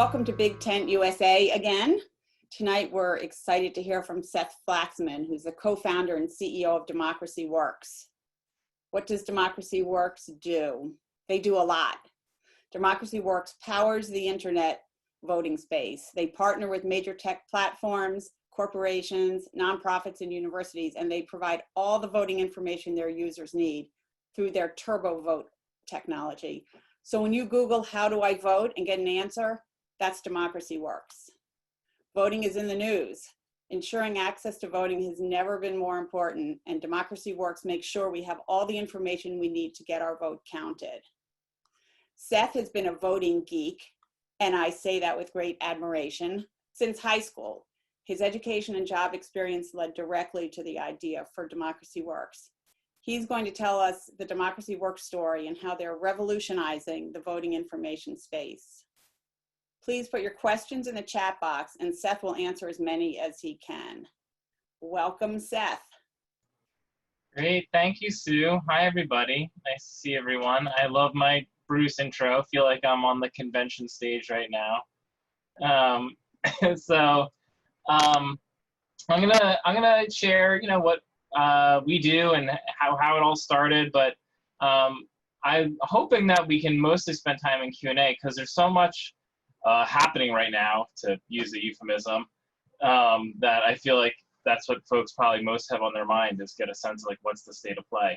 welcome to Big Tent USA again. Tonight we're excited to hear from Seth Flaxman, who's the co-founder and CEO of Democracy Works. What does Democracy Works do? They do a lot. Democracy Works powers the internet voting space. They partner with major tech platforms, corporations, nonprofits, and universities, and they provide all the voting information their users need through their Turbo Vote technology. So when you Google, how do I vote, and get an answer, that's Democracy Works. Voting is in the news. Ensuring access to voting has never been more important, and Democracy Works makes sure we have all the information we need to get our vote counted. Seth has been a voting geek, and I say that with great admiration, since high school. His education and job experience led directly to the idea for Democracy Works. He's going to tell us the Democracy Works story and how they're revolutionizing the voting information space. Please put your questions in the chat box and Seth will answer as many as he can. Welcome, Seth. Great, thank you, Sue. Hi, everybody. Nice to see everyone. I love my Bruce intro. I feel like I'm on the convention stage right now. I'm gonna share, what we do and how it all started. But I'm hoping that we can mostly spend time in Q&A because there's so much happening right now, to use the euphemism, that I feel like that's what folks probably most have on their mind, is get a sense of like what's the state of play.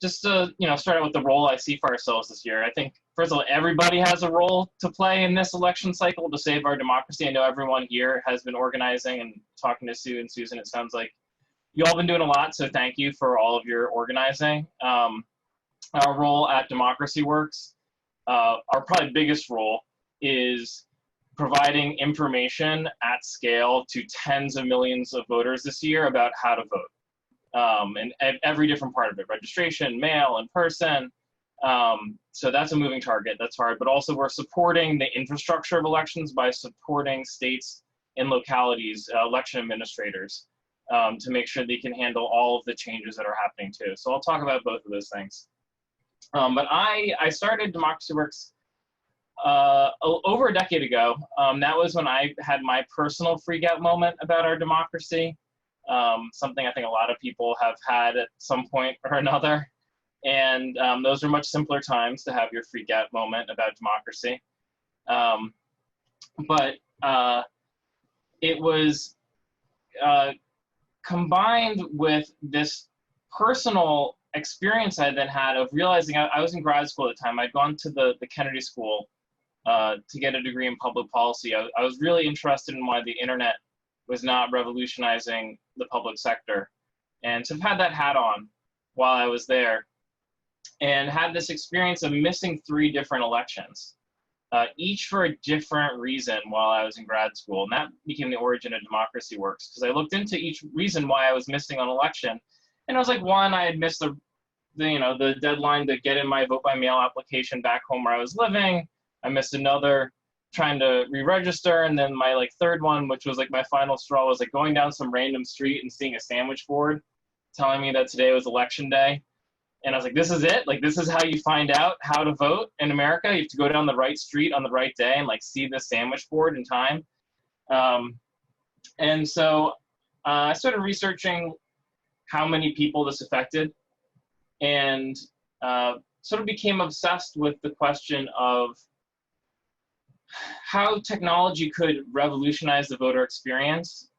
Just to start out with the role I see for ourselves this year. I think first of all, everybody has a role to play in this election cycle to save our democracy. I know everyone here has been organizing and talking to Sue and Susan. It sounds like you all been doing a lot, so thank you for all of your organizing. Our role at Democracy Works, our probably biggest role is providing information at scale to tens of millions of voters this year about how to vote. And every different part of it, registration, mail, in person. So that's a moving target, that's hard, but also we're supporting the infrastructure of elections by supporting states and localities, election administrators, to make sure they can handle all of the changes that are happening too. So I'll talk about both of those things. But I started Democracy Works over a decade ago. That was when I had my personal freak out moment about our democracy, something I think a lot of people have had at some point or another. And those are much simpler times to have your freak out moment about democracy. It was combined with this personal experience I then had of realizing I was in grad school at the time. I'd gone to the Kennedy School to get a degree in public policy. I was really interested in why the internet was not revolutionizing the public sector. And so I've had that hat on while I was there and had this experience of missing 3 different elections, each for a different reason while I was in grad school. And that became the origin of Democracy Works, because I looked into each reason why I was missing an election. And I was like, one, I had missed the deadline to get in my vote by mail application back home where I was living. I missed another trying to re-register, and then my third one, which was my final straw, was going down some random street and seeing a sandwich board telling me that today was election day. And I was like, this is it? This is how you find out how to vote in America? You have to go down the right street on the right day and see the sandwich board in time. And so I started researching how many people this affected, and sort of became obsessed with the question of how technology could revolutionize the voter experience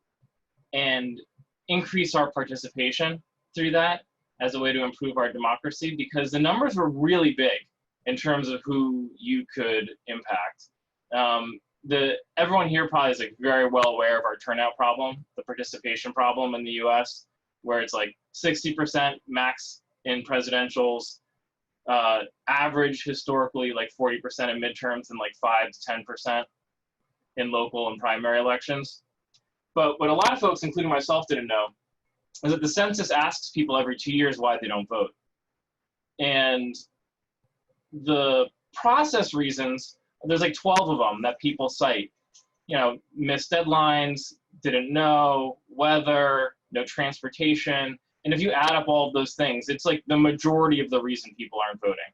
and increase our participation through that as a way to improve our democracy, because the numbers were really big in terms of who you could impact. Everyone here probably is very well aware of our turnout problem, the participation problem in the US, where it's 60% max in presidentials, average historically 40% in midterms, and 5 to 10% in local and primary elections. But what a lot of folks, including myself, didn't know is that the census asks people every 2 years why they don't vote. And the process reasons, there's 12 of them that people cite. Missed deadlines, didn't know, weather, no transportation. And if you add up all of those things, it's the majority of the reason people aren't voting.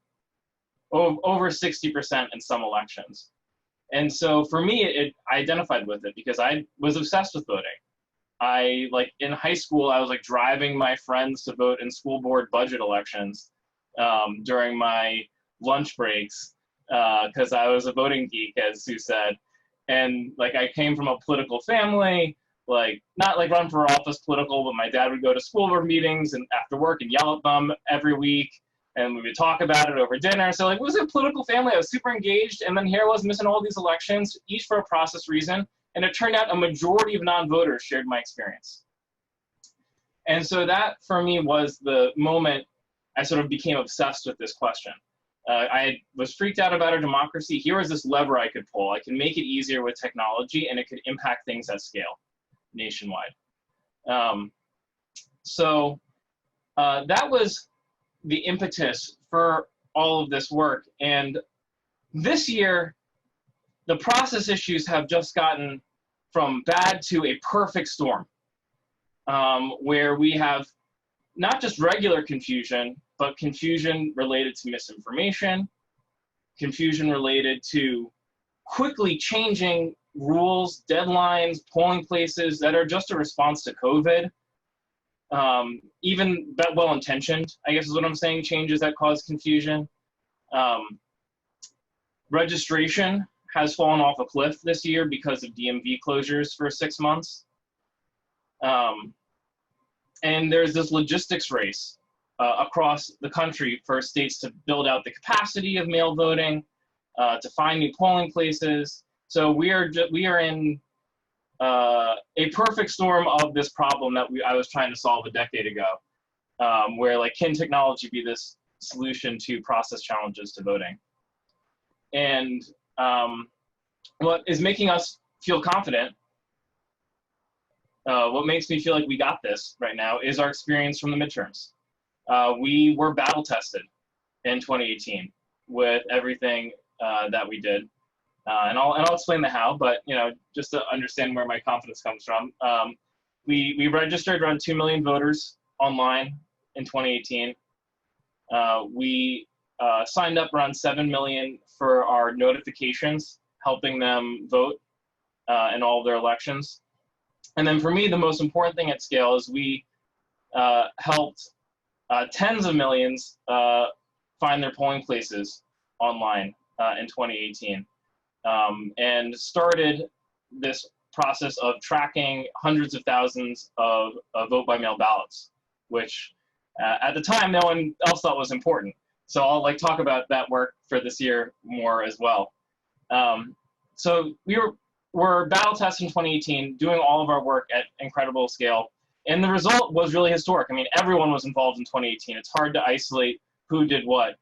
over 60% in some elections. And so for me, I identified with it because I was obsessed with voting. In high school, I was like driving my friends to vote in school board budget elections during my lunch breaks because I was a voting geek, as Sue said. And like I came from a political family, like not like run for office political, but my dad would go to school board meetings and after work and yell at them every week. And we would talk about it over dinner. So like it was a political family. I was super engaged. And then here I was missing all these elections, each for a process reason. And it turned out a majority of non-voters shared my experience. And so that for me was the moment I sort of became obsessed with this question. I was freaked out about our democracy. Here was this lever I could pull. I could make it easier with technology and it could impact things at scale nationwide. So that was the impetus for all of this work. And this year, the process issues have just gotten from bad to a perfect storm, where we have not just regular confusion, but confusion related to misinformation, confusion related to quickly changing rules, deadlines, polling places that are just a response to COVID. Even well-intentioned, I guess is what I'm saying, changes that cause confusion. Registration has fallen off a cliff this year because of DMV closures for 6 months. And there's this logistics race across the country for states to build out the capacity of mail voting, to find new polling places. So we are in a perfect storm of this problem that I was trying to solve a decade ago, where like can technology be this solution to process challenges to voting? And what is making us feel confident, what makes me feel like we got this right now is our experience from the midterms. We were battle tested in 2018 with everything that we did. And I'll explain the how, but just to understand where my confidence comes from. We registered around 2 million voters online in 2018. We signed up around 7 million for our notifications, helping them vote in all of their elections. And then for me, the most important thing at scale is we helped tens of millions find their polling places online in 2018. And started this process of tracking hundreds of thousands of vote-by-mail ballots, which at the time no one else thought was important. So I'll talk about that work for this year more as well. So we were battle tested in 2018, doing all of our work at incredible scale, and the result was really historic. I mean, everyone was involved in 2018. It's hard to isolate who did what,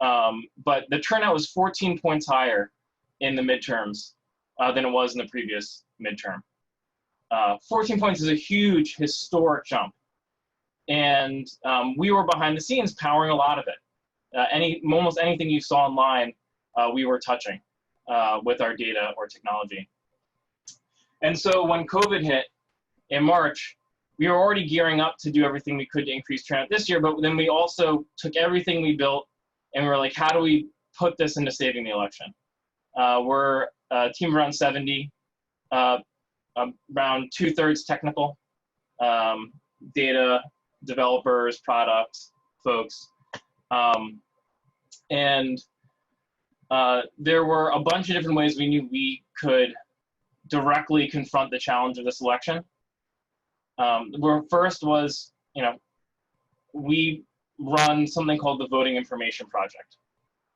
but the turnout was 14 points higher in the midterms than it was in the previous midterm. 14 points is a huge historic jump. And we were behind the scenes powering a lot of it. Almost anything you saw online, we were touching with our data or technology. And so when COVID hit in March, we were already gearing up to do everything we could to increase turnout this year, but then we also took everything we built and we're like, how do we put this into saving the election? We're a team of around 70, around 2/3 technical, data, developers, product folks. And there were a bunch of different ways we knew we could directly confront the challenge of this election. First was, we run something called the Voting Information Project.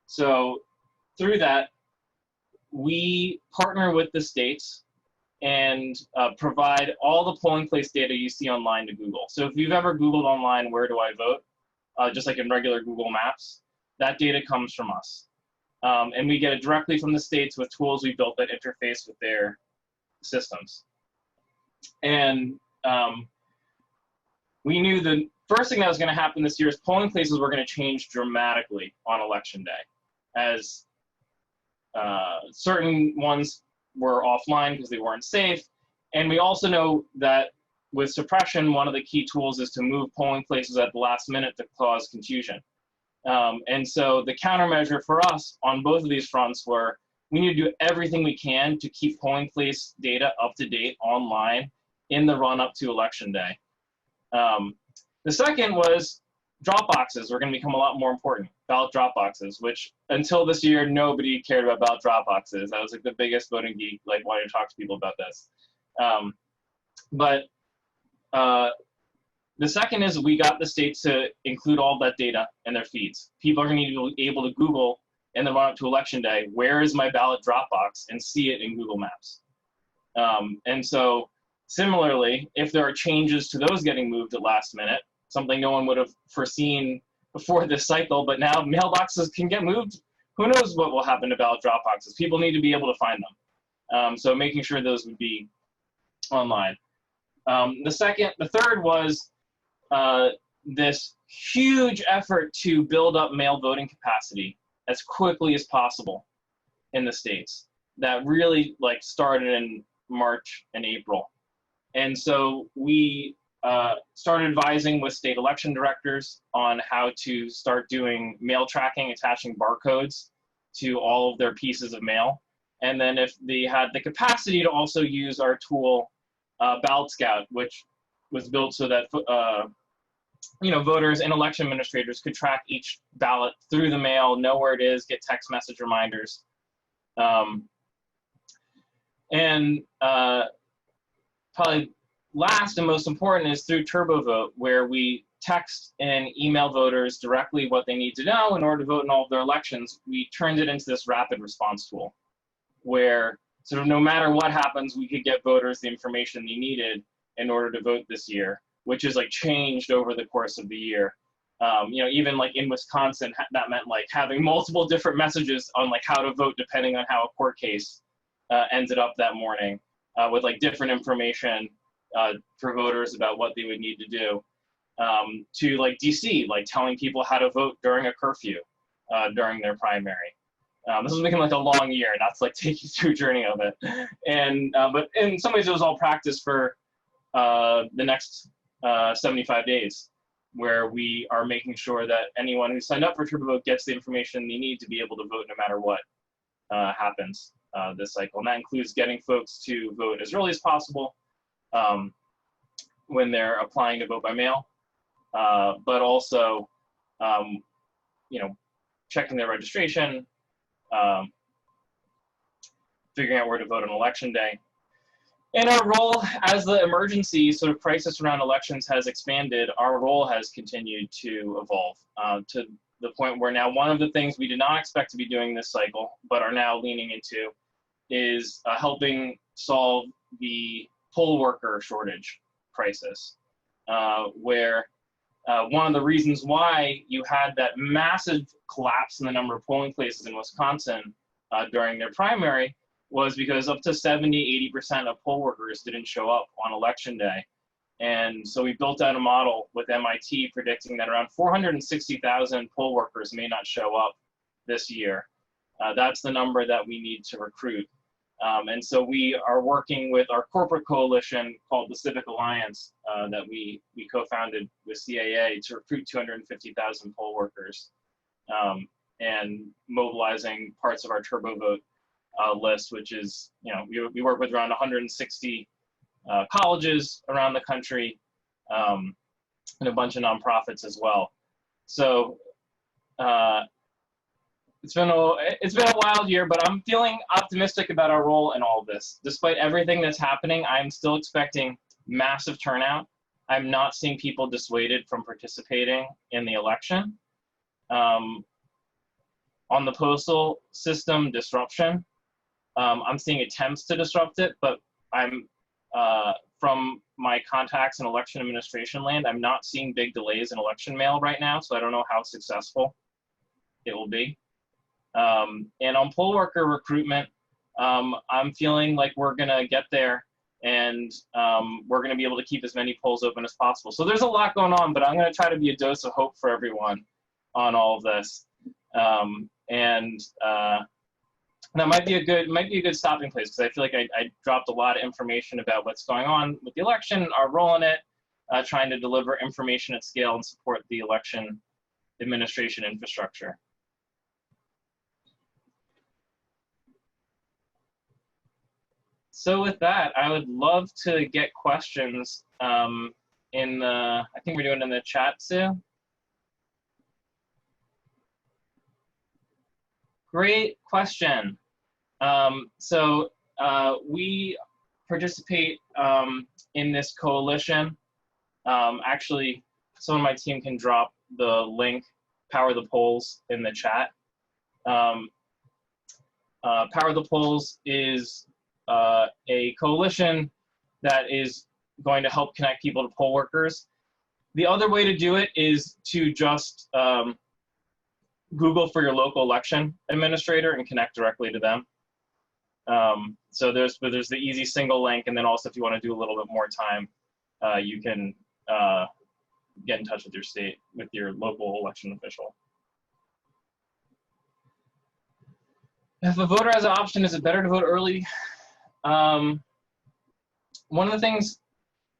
So through that, we partner with the states and provide all the polling place data you see online to Google. So if you've ever Googled online, where do I vote, just like in regular Google Maps, that data comes from us. And we get it directly from the states with tools we built that interface with their systems. And we knew the first thing that was going to happen this year is polling places were going to change dramatically on election day, as certain ones were offline because they weren't safe. And we also know that with suppression, one of the key tools is to move polling places at the last minute to cause confusion. And so the countermeasure for us on both of these fronts were we need to do everything we can to keep polling place data up to date online in the run up to election day. The second was drop boxes were going to become a lot more important, ballot drop boxes, which until this year, nobody cared about ballot drop boxes. I was like the biggest voting geek, like wanting to talk to people about this. The second is we got the states to include all that data in their feeds. People are going to need to be able to Google in the run up to election day, where is my ballot drop box, and see it in Google Maps. And so similarly, if there are changes to those getting moved at last minute, something no one would have foreseen before this cycle, but now mailboxes can get moved. Who knows what will happen to ballot drop boxes? People need to be able to find them. So making sure those would be online. The third was this huge effort to build up mail voting capacity as quickly as possible in the states. That really like started in March and April. And so we started advising with state election directors on how to start doing mail tracking, attaching barcodes to all of their pieces of mail. And then if they had the capacity to also use our tool, Ballot Scout, which was built so that voters and election administrators could track each ballot through the mail, know where it is, get text message reminders. Probably last and most important is through TurboVote, where we text and email voters directly what they need to know in order to vote in all of their elections. We turned it into this rapid response tool where sort of no matter what happens, we could get voters the information they needed in order to vote this year, which is like changed over the course of the year. Even like in Wisconsin, that meant like having multiple different messages on like how to vote depending on how a court case ended up that morning, with like different information for voters about what they would need to do. To like DC, like telling people how to vote during a curfew during their primary. This is making like a long year, not to like take you through a journey of it. And but in some ways it was all practice for the next 75 days, where we are making sure that anyone who signed up for TurboVote gets the information they need to be able to vote no matter what happens this cycle. And that includes getting folks to vote as early as possible when they're applying to vote by mail, but also, checking their registration, figuring out where to vote on election day. And our role as the emergency sort of crisis around elections has expanded, our role has continued to evolve to the point where now one of the things we did not expect to be doing this cycle, but are now leaning into, is helping solve the poll worker shortage crisis, where one of the reasons why you had that massive collapse in the number of polling places in Wisconsin during their primary was because up to 70–80% of poll workers didn't show up on election day. And so we built out a model with MIT predicting that around 460,000 poll workers may not show up this year. That's the number that we need to recruit. And so we are working with our corporate coalition called the Civic Alliance that we co-founded with CAA to recruit 250,000 poll workers, and mobilizing parts of our TurboVote list, which is, we work with around 160 colleges around the country, and a bunch of nonprofits as well. So it's been a wild year, but I'm feeling optimistic about our role in all of this. Despite everything that's happening, I'm still expecting massive turnout. I'm not seeing people dissuaded from participating in the election. On the postal system disruption, I'm seeing attempts to disrupt it, but I'm from my contacts in election administration land, I'm not seeing big delays in election mail right now, so I don't know how successful it will be. And on poll worker recruitment, I'm feeling like we're gonna get there, and we're gonna be able to keep as many polls open as possible. So there's a lot going on, but I'm gonna try to be a dose of hope for everyone on all of this. That might be a good stopping place, because I feel like I dropped a lot of information about what's going on with the election, our role in it, trying to deliver information at scale and support the election administration infrastructure. So with that, I would love to get questions in the, I think we're doing it in the chat, Sue. Great question. We participate in this coalition. Actually, someone on my team can drop the link, Power the Polls, in the chat. Power the Polls is a coalition that is going to help connect people to poll workers. The other way to do it is to just Google for your local election administrator and connect directly to them. So there's the easy single link, and then also if you want to do a little bit more time, you can get in touch with your local election official. If a voter has an option, is it better to vote early? One of the things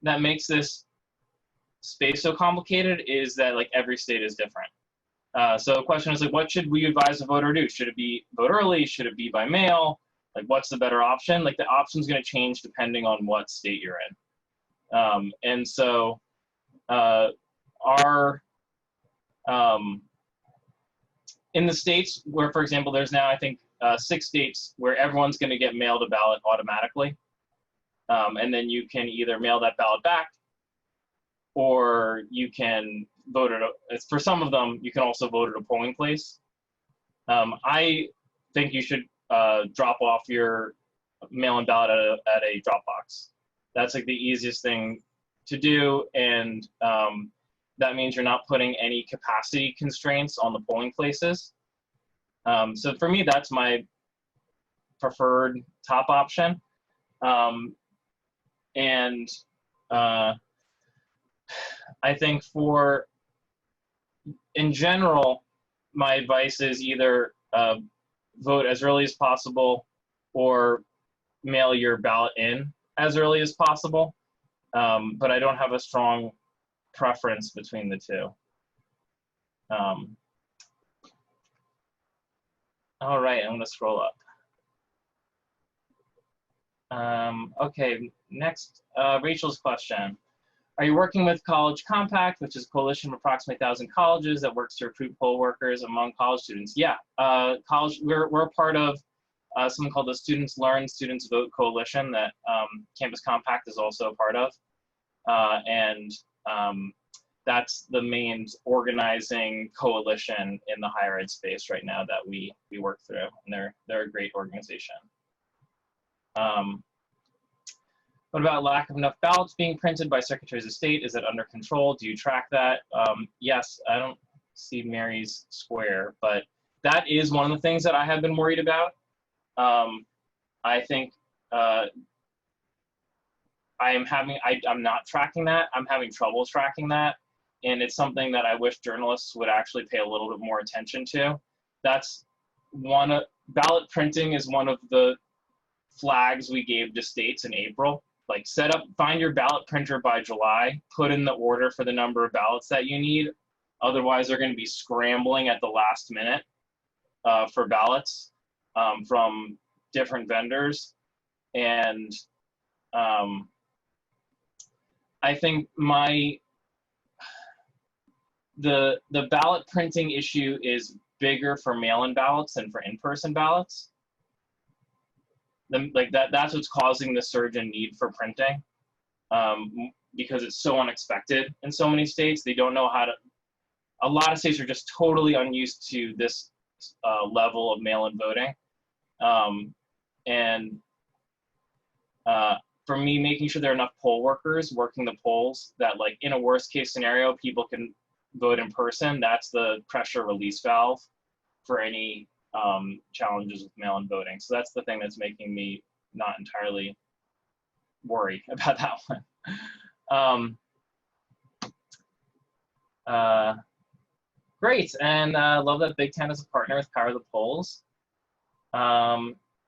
that makes this space so complicated is that like every state is different. So the question is like, what should we advise a voter to do? Should it be vote early? Should it be by mail? Like, what's the better option? Like, the option's going to change depending on what state you're in. And so in the states where, for example, there's now, I think, 6 states where everyone's going to get mailed a ballot automatically. And then you can either mail that ballot back, or you can vote at for some of them, you can also vote at a polling place. I think you should drop off your mail-in ballot at a drop box. That's like the easiest thing to do, and that means you're not putting any capacity constraints on the polling places. So for me, that's my preferred top option. I think in general, my advice is either vote as early as possible or mail your ballot in as early as possible. But I don't have a strong preference between the two. All right, I'm gonna scroll up. Okay, next, Rachel's question. Are you working with College Compact, which is a coalition of approximately 1,000 colleges that works to recruit poll workers among college students? Yeah, we're a part of something called the Students Learn, Students Vote Coalition that Campus Compact is also a part of. That's the main organizing coalition in the higher ed space right now that we work through, and they're a great organization. What about lack of enough ballots being printed by secretaries of state? Is it under control? Do you track that? Yes, I don't see Mary's square, but that is one of the things that I have been worried about. I think I'm not tracking that. I'm having trouble tracking that. And it's something that I wish journalists would actually pay a little bit more attention to. Ballot printing is one of the flags we gave to states in April. Like, find your ballot printer by July, put in the order for the number of ballots that you need. Otherwise, they're going to be scrambling at the last minute for ballots from different vendors. And I think the ballot printing issue is bigger for mail-in ballots than for in-person ballots. That's what's causing the surge in need for printing, because it's so unexpected in so many states. They don't know how to. A lot of states are just totally unused to this level of mail-in voting, for me, making sure there are enough poll workers working the polls that, like, in a worst-case scenario, people can vote in person. That's the pressure release valve for any challenges with mail-in voting. So that's the thing that's making me not entirely worry about that one. Great, and love that Big Ten is a partner with Power the Polls.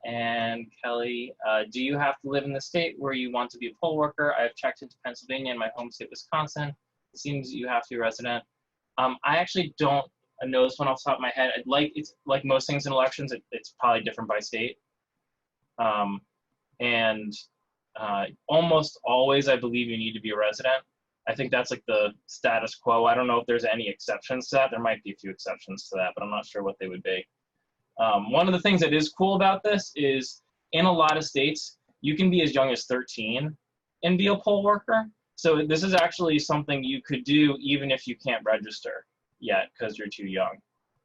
And Kelly, do you have to live in the state where you want to be a poll worker? I've checked into Pennsylvania and my home state, Wisconsin. It seems you have to be a resident. I actually don't know this one off the top of my head. It's like most things in elections, it's probably different by state. And almost always, I believe you need to be a resident. I think that's like the status quo. I don't know if there's any exceptions to that. There might be a few exceptions to that, but I'm not sure what they would be. One of the things that is cool about this is in a lot of states, you can be as young as 13 and be a poll worker. So this is actually something you could do even if you can't register yet because you're too young.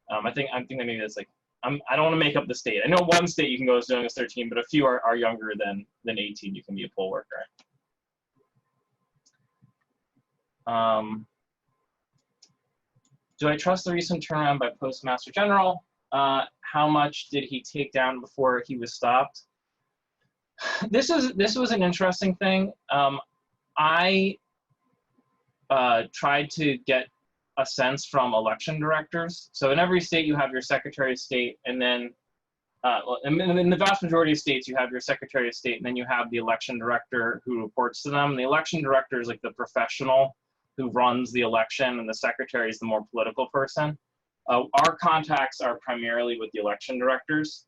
I think that maybe that's like, I don't want to make up the state. I know one state you can go as young as 13, but a few are younger than 18. You can be a poll worker. Do I trust the recent turnaround by Postmaster General? How much did he take down before he was stopped? This was an interesting thing. I tried to get a sense from election directors. So in every state you have your Secretary of State, and then in the vast majority of states you have your Secretary of State, and then you have the election director who reports to them. And the election director is like the professional who runs the election, and the secretary is the more political person. Our contacts are primarily with the election directors.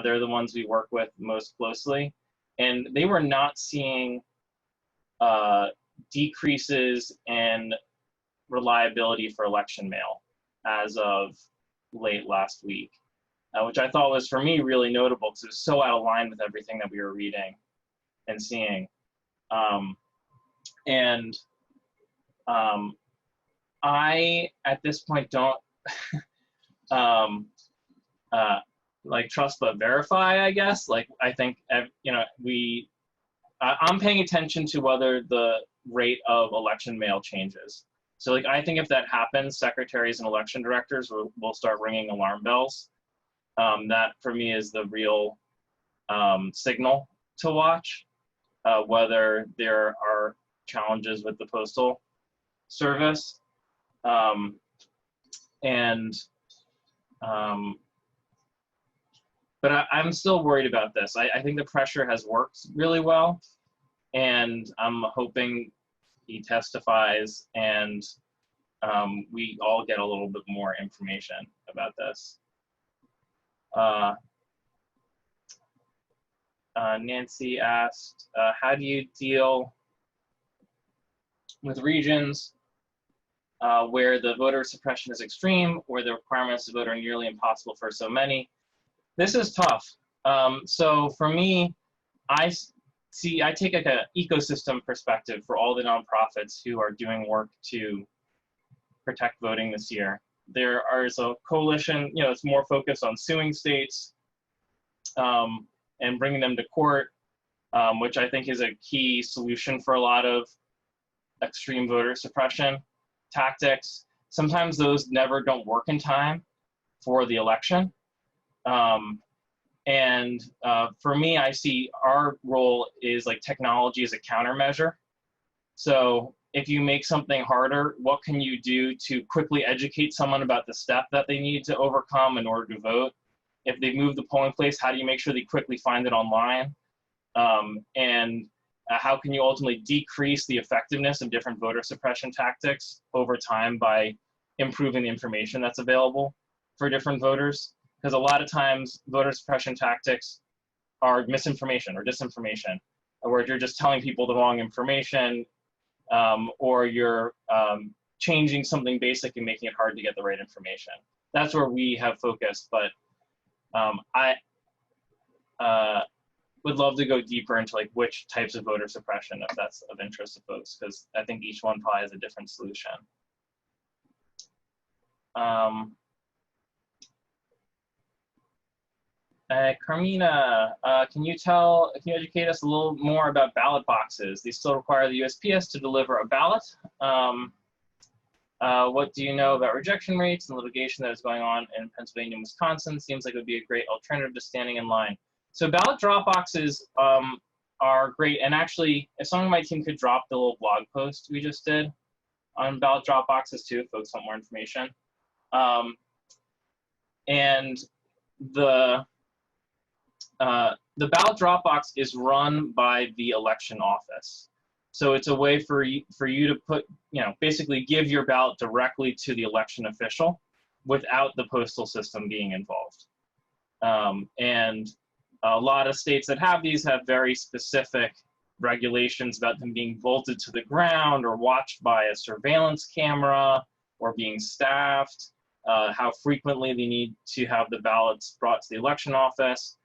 They're the ones we work with most closely. And they were not seeing decreases in reliability for election mail as of late last week, which I thought was, for me, really notable because it was so out of line with everything that we were reading and seeing. I, at this point, don't like trust but verify, I guess. Like, I think, you know, I'm paying attention to whether the rate of election mail changes. So, like, I think if that happens, secretaries and election directors will start ringing alarm bells. That, for me, is the real signal to watch, whether there are challenges with the Postal Service. But I'm still worried about this. I think the pressure has worked really well, and I'm hoping he testifies and we all get a little bit more information about this. Nancy asked, how do you deal with regions where the voter suppression is extreme, or the requirements to vote are nearly impossible for so many? This is tough. So for me, I take like an ecosystem perspective for all the nonprofits who are doing work to protect voting this year. There is a coalition, you know, it's more focused on suing states and bringing them to court, which I think is a key solution for a lot of extreme voter suppression tactics. Sometimes those don't work in time for the election. For me, I see our role is like technology as a countermeasure. So if you make something harder, what can you do to quickly educate someone about the step that they need to overcome in order to vote? If they move the polling place, how do you make sure they quickly find it online? How can you ultimately decrease the effectiveness of different voter suppression tactics over time by improving the information that's available for different voters? Because a lot of times voter suppression tactics are misinformation or disinformation, where you're just telling people the wrong information, or you're changing something basic and making it hard to get the right information. That's where we have focused, but I would love to go deeper into like which types of voter suppression, if that's of interest to folks, because I think each one probably has a different solution. Carmina, can you educate us a little more about ballot boxes? These still require the USPS to deliver a ballot. What do you know about rejection rates and litigation that is going on in Pennsylvania and Wisconsin? Seems like it would be a great alternative to standing in line. So ballot drop boxes are great. And actually, if someone on my team could drop the little blog post we just did on ballot drop boxes too, if folks want more information. And the ballot drop box is run by the election office. So it's a way for you to put, basically give your ballot directly to the election official. without the postal system being involved. And a lot of states that have these have very specific regulations about them being bolted to the ground or watched by a surveillance camera or being staffed, how frequently they need to have the ballots brought to the election office.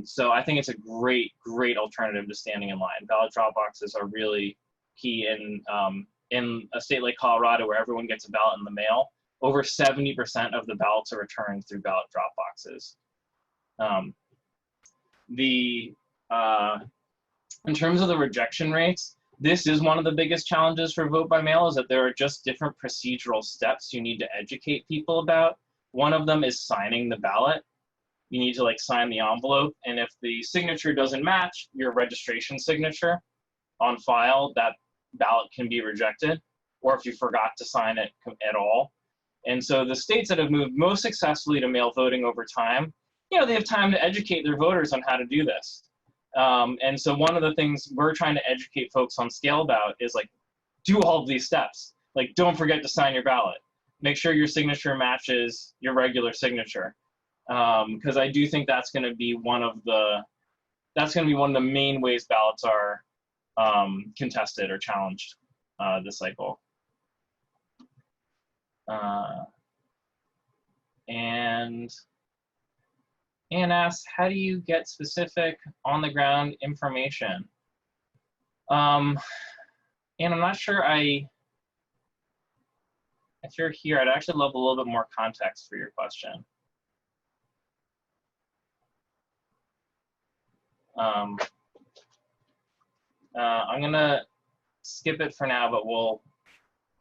So I think it's a great, great alternative to standing in line. Ballot drop boxes are really key in a state like Colorado where everyone gets a ballot in the mail. Over 70% of the ballots are returned through ballot drop boxes. In terms of the rejection rates, this is one of the biggest challenges for vote by mail, is that there are just different procedural steps you need to educate people about. One of them is signing the ballot. You need to like sign the envelope, and if the signature doesn't match your registration signature on file, that ballot can be rejected, or if you forgot to sign it at all. And so the states that have moved most successfully to mail voting over time, you know, they have time to educate their voters on how to do this. And so one of the things we're trying to educate folks on scale about is like, do all of these steps. Like, don't forget to sign your ballot. Make sure your signature matches your regular signature. Because I do think that's going to be one of the main ways ballots are contested or challenged this cycle. And Anne asks, how do you get specific on-the-ground information? And I'm not sure if you're here, I'd actually love a little bit more context for your question. I'm gonna skip it for now, but we'll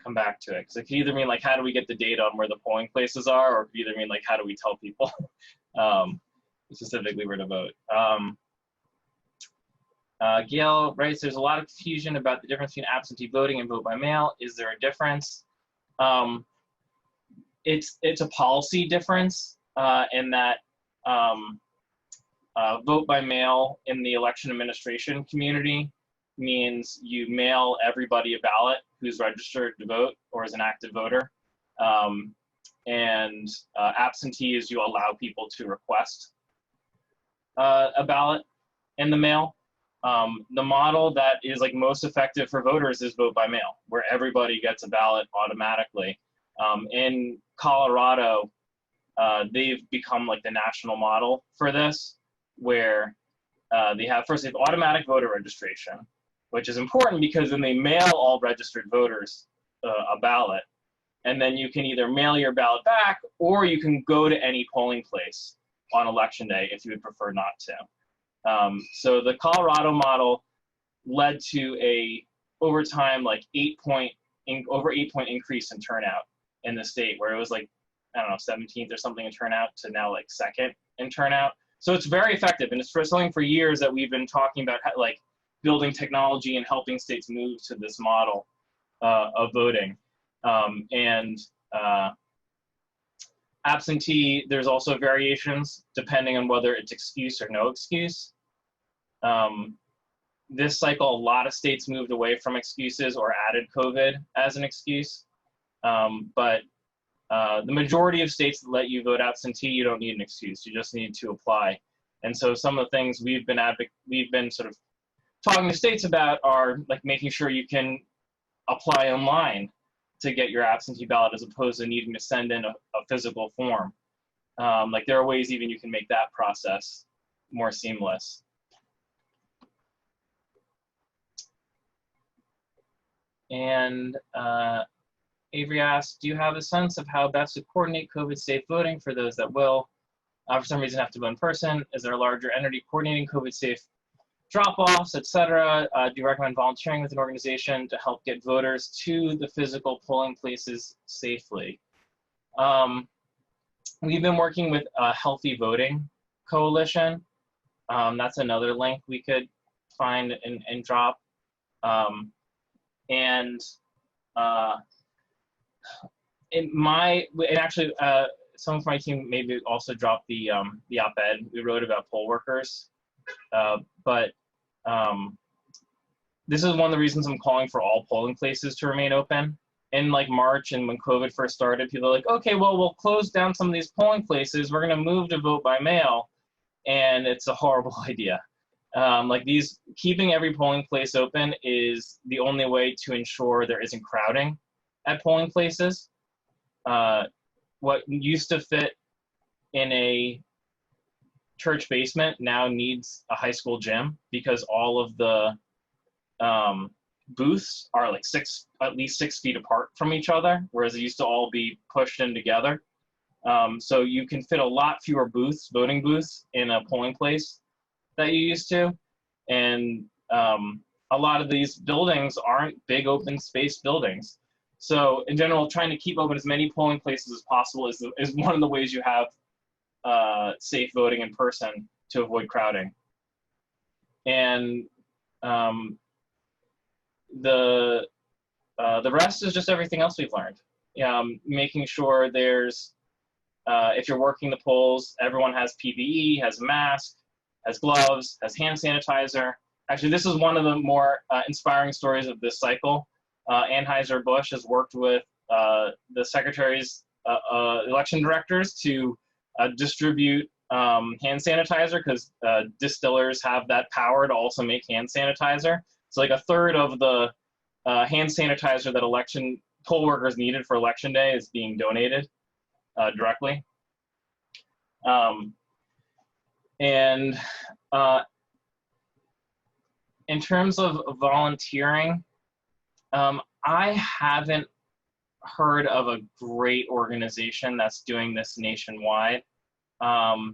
come back to it. Because it could either mean like, how do we get the data on where the polling places are, or it could either mean like, how do we tell people specifically where to vote. Gail writes, there's a lot of confusion about the difference between absentee voting and vote by mail. Is there a difference? It's a policy difference in that vote by mail in the election administration community means you mail everybody a ballot who's registered to vote or is an active voter. And absentee is you allow people to request a ballot in the mail. The model that is like most effective for voters is vote by mail, where everybody gets a ballot automatically. In Colorado, they've become like the national model for this, where they have automatic voter registration, which is important because then they mail all registered voters a ballot. And then you can either mail your ballot back, or you can go to any polling place on election day if you would prefer not to. So the Colorado model led to over time, like over 8-point increase in turnout in the state, where it was like, I don't know, 17th or something in turnout to now like 2nd in turnout. So it's very effective, and it's for something for years that we've been talking about, like building technology and helping states move to this model of voting. Absentee, there's also variations depending on whether it's excuse or no excuse. This cycle, a lot of states moved away from excuses or added COVID as an excuse. But the majority of states that let you vote absentee, you don't need an excuse. You just need to apply. And so some of the things we've been sort of talking to states about are like making sure you can apply online to get your absentee ballot as opposed to needing to send in a physical form. Like there are ways even you can make that process more seamless. And Avery asked, do you have a sense of how best to coordinate COVID-safe voting for those that will, for some reason, have to vote in person? Is there a larger entity coordinating COVID-safe drop-offs, et cetera? Do you recommend volunteering with an organization to help get voters to the physical polling places safely? We've been working with a Healthy Voting Coalition. That's another link we could find and drop. Some of my team maybe also dropped the op-ed we wrote about poll workers. But this is one of the reasons I'm calling for all polling places to remain open. in like March and when COVID first started, people are like, okay, well, we'll close down some of these polling places. We're going to move to vote by mail. And it's a horrible idea. Like keeping every polling place open is the only way to ensure there isn't crowding at polling places. What used to fit in a church basement now needs a high school gym because all of the booths are like at least 6 feet apart from each other, whereas they used to all be pushed in together. So you can fit a lot fewer voting booths in a polling place that you used to. And a lot of these buildings aren't big open space buildings. So in general, trying to keep open as many polling places as possible is one of the ways you have safe voting in person to avoid crowding. And the rest is just everything else we've learned. Making sure there's, if you're working the polls, everyone has PPE, has a mask, has gloves, has hand sanitizer. Actually, this is one of the more inspiring stories of this cycle. Anheuser-Busch has worked with the secretaries, election directors to distribute hand sanitizer because distillers have that power to also make hand sanitizer. So like a third of the hand sanitizer that election poll workers needed for election day is being donated directly. And in terms of volunteering, I haven't heard of a great organization that's doing this nationwide. But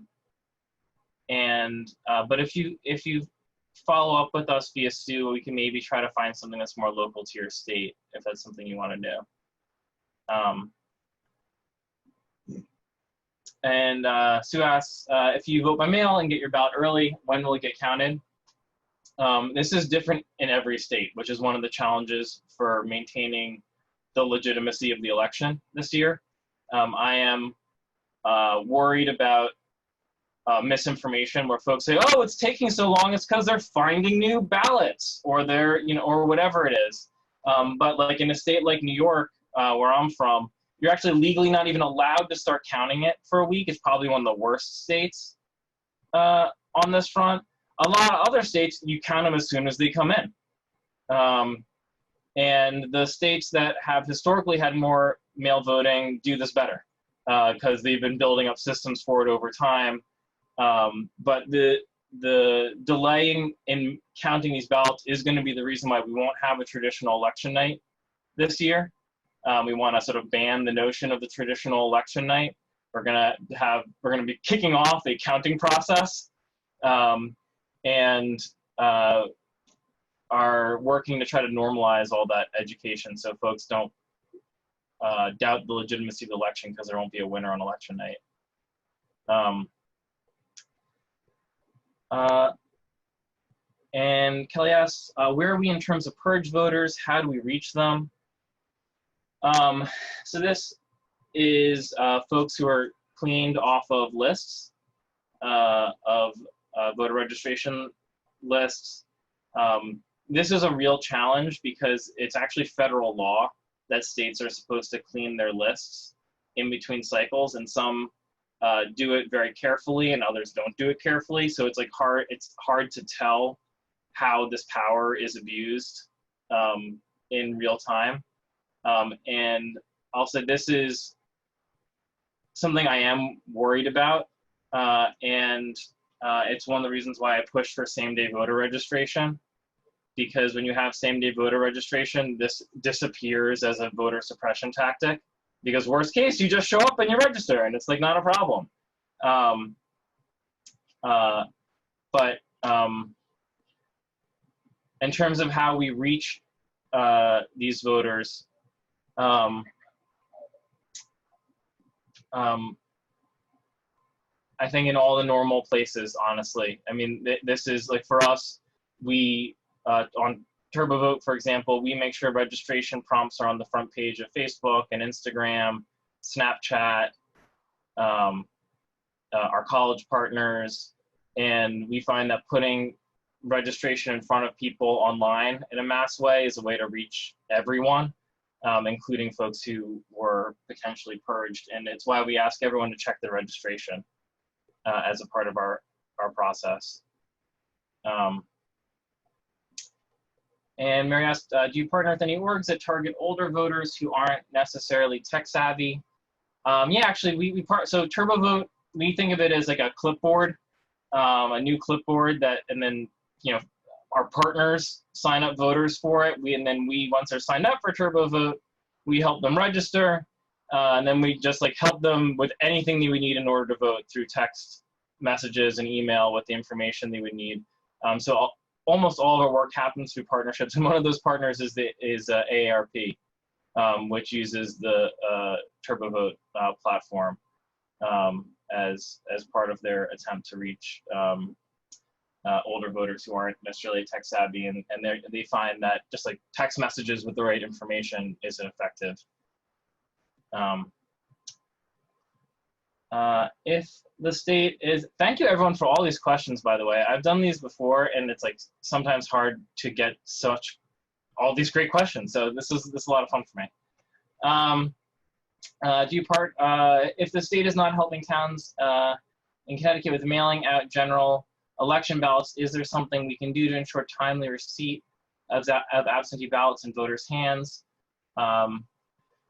if you follow up with us via Sue, we can maybe try to find something that's more local to your state if that's something you want to do. Sue asks, if you vote by mail and get your ballot early, when will it get counted? This is different in every state, which is one of the challenges for maintaining the legitimacy of the election this year. I am worried about misinformation where folks say, oh, it's taking so long, it's because they're finding new ballots or they're, or whatever it is. But like in a state like New York, where I'm from, you're actually legally not even allowed to start counting it for a week. It's probably one of the worst states on this front. A lot of other states, you count them as soon as they come in. And the states that have historically had more mail voting do this better because they've been building up systems for it over time. But the delaying in counting these ballots is going to be the reason why we won't have a traditional election night this year. We want to sort of ban the notion of the traditional election night. We're going to be kicking off a counting process, and are working to try to normalize all that education so folks don't doubt the legitimacy of the election because there won't be a winner on election night. And Kelly asks, where are we in terms of purge voters? How do we reach them? So this is folks who are cleaned off of lists, of voter registration lists. This is a real challenge because it's actually federal law that states are supposed to clean their lists in between cycles, and some do it very carefully and others don't do it carefully. So it's like it's hard to tell how this power is abused in real time. And also this is something I am worried about. It's one of the reasons why I pushed for same-day voter registration, because when you have same-day voter registration, this disappears as a voter suppression tactic, because worst case, you just show up and you register and it's like not a problem. In terms of how we reach these voters, I think in all the normal places, honestly. I mean, this is like for us, we, on TurboVote, for example, we make sure registration prompts are on the front page of Facebook and Instagram, Snapchat, our college partners, and we find that putting registration in front of people online in a mass way is a way to reach everyone. including folks who were potentially purged. And it's why we ask everyone to check their registration as a part of our process. And Mary asked, do you partner with any orgs that target older voters who aren't necessarily tech savvy? Yeah, actually, so TurboVote, we think of it as like a clipboard, a new clipboard that, and then, our partners sign up voters for it. And then once they're signed up for TurboVote, we help them register. And then we just help them with anything they would need in order to vote through text messages and email with the information they would need. So almost all of our work happens through partnerships. And one of those partners is AARP, which uses the TurboVote platform as part of their attempt to reach older voters who aren't necessarily tech savvy, and they find that just text messages with the right information isn't effective. If the state is, thank you everyone for all these questions, by the way. I've done these before, and it's sometimes hard to get all these great questions. So this is a lot of fun for me. If the state is not helping towns in Connecticut with mailing out general election ballots, is there something we can do to ensure timely receipt of absentee ballots in voters' hands?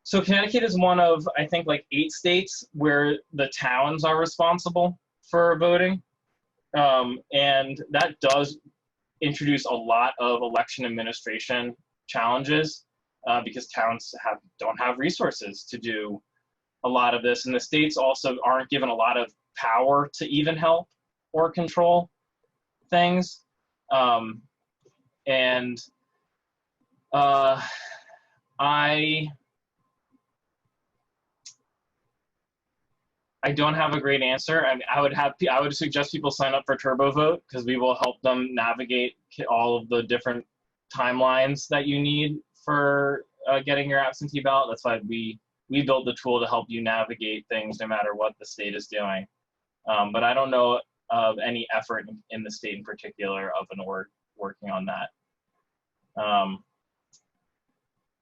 So Connecticut is one of, I think, 8 states where the towns are responsible for voting. And that does introduce a lot of election administration challenges because towns don't have resources to do a lot of this. And the states also aren't given a lot of power to even help or control things. I don't have a great answer. I mean, I would suggest people sign up for TurboVote because we will help them navigate all of the different timelines that you need for getting your absentee ballot. That's why we built the tool to help you navigate things no matter what the state is doing. But I don't know of any effort in the state in particular of an org working on that.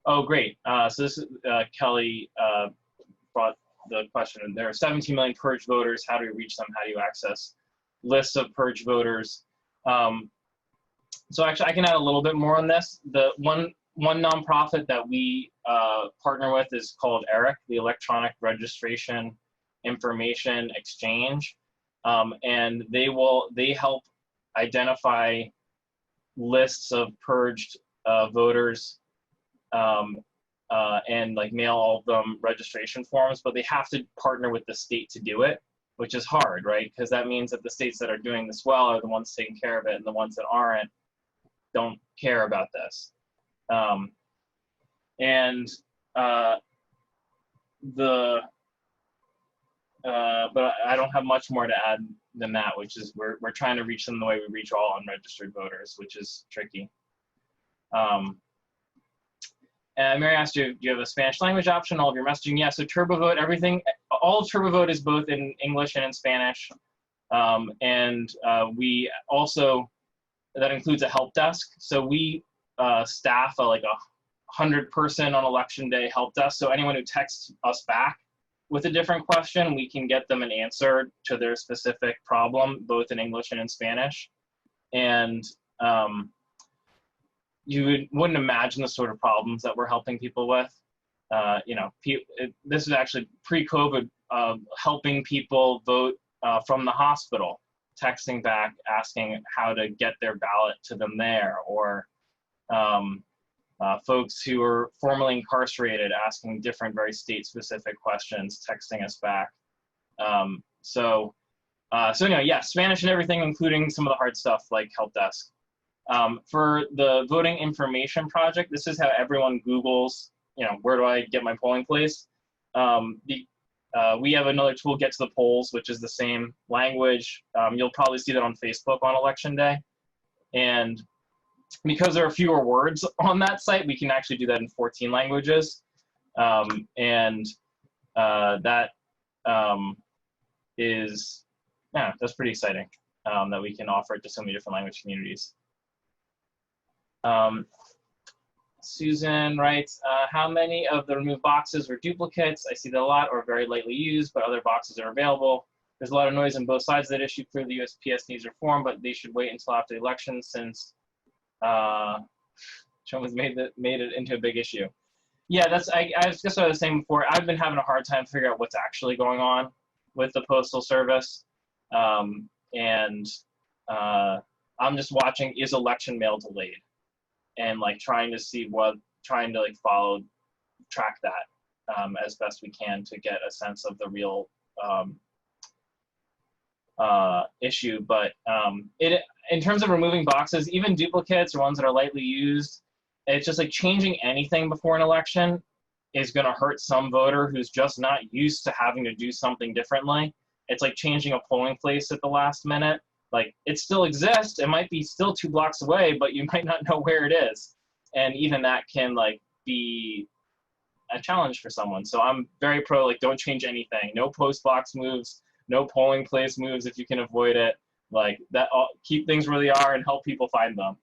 Oh, great. So this is Kelly brought the question. There are 17 million purge voters. How do we reach them? How do you access lists of purge voters? So actually, I can add a little bit more on this. The one nonprofit that we partner with is called ERIC, the Electronic Registration Information Exchange, and they help identify lists of purged voters and mail all of them registration forms, but they have to partner with the state to do it, which is hard, right? Because that means that the states that are doing this well are the ones taking care of it, and the ones that aren't don't care about this. But I don't have much more to add than that, which is we're trying to reach them the way we reach all unregistered voters, which is tricky. And Mary asked you, do you have a Spanish language option, all of your messaging? Yeah, so TurboVote, all of TurboVote is both in English and in Spanish. We also, that includes a help desk. So we staff a 100-person on election day help desk. So anyone who texts us back with a different question, we can get them an answer to their specific problem, both in English and in Spanish. And you wouldn't imagine the sort of problems that we're helping people with. This is actually pre-COVID, helping people vote from the hospital, texting back, asking how to get their ballot to them there, or folks who are formerly incarcerated asking different, very state-specific questions, texting us back. So anyway, yeah, Spanish and everything, including some of the hard stuff like help desk. For the voting information project, this is how everyone Googles, where do I get my polling place? We have another tool, Get to the Polls, which is the same language. You'll probably see that on Facebook on election day. And because there are fewer words on that site, we can actually do that in 14 languages. That is, yeah, that's pretty exciting that we can offer it to so many different language communities. Susan writes, how many of the removed boxes were duplicates? I see that a lot or very lightly used, but other boxes are available. There's a lot of noise on both sides of that issue. Clearly, the USPS needs reform, but they should wait until after the election since Trump has made it into a big issue. Yeah, I guess what I was saying before. I've been having a hard time figuring out what's actually going on with the Postal Service, and I'm just watching, is election mail delayed, and like trying to track that as best we can to get a sense of the real issue. But in terms of removing boxes, even duplicates or ones that are lightly used, it's just like changing anything before an election is going to hurt some voter who's just not used to having to do something differently. It's like changing a polling place at the last minute. Like, it still exists. It might be still 2 blocks away, but you might not know where it is. And even that can like be a challenge for someone. So I'm very pro, like, don't change anything. No post box moves, no polling place moves if you can avoid it. Like that, keep things where they are and help people find them.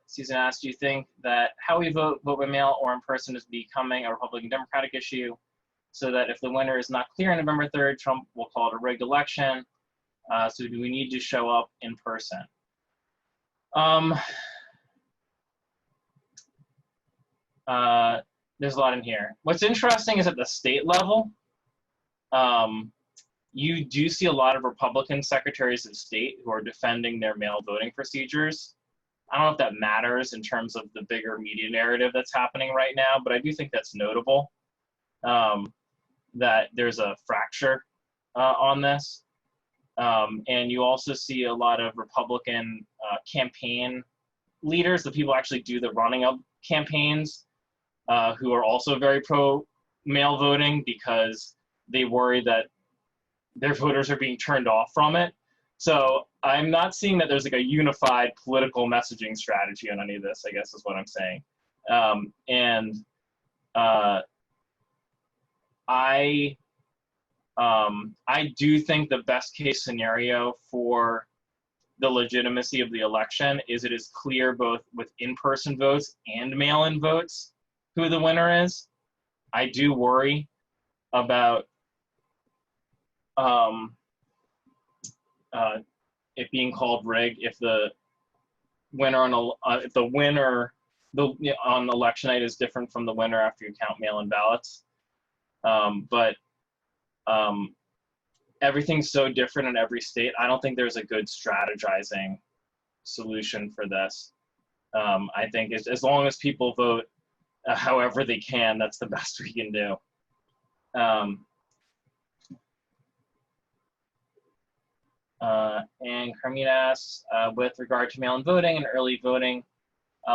Susan asked, do you think that how we vote by mail or in person is becoming a Republican Democratic issue, so that if the winner is not clear on November 3rd, Trump will call it a rigged election? So do we need to show up in person? There's a lot in here. What's interesting is at the state level, you do see a lot of Republican secretaries of state who are defending their mail voting procedures. I don't know if that matters in terms of the bigger media narrative that's happening right now, but I do think that's notable, that there's a fracture on this. And you also see a lot of Republican campaign leaders, the people who actually do the running of campaigns, who are also very pro mail voting because they worry that their voters are being turned off from it. So I'm not seeing that there's like a unified political messaging strategy on any of this, I guess is what I'm saying. I do think the best case scenario for the legitimacy of the election is it is clear both with in-person votes and mail-in votes who the winner is. I do worry about it being called rigged if the winner on election night is different from the winner after you count mail-in ballots. But everything's so different in every state. I don't think there's a good strategizing solution for this. I think as long as people vote however they can, that's the best we can do. And Carmina asks, with regard to mail-in voting and early voting,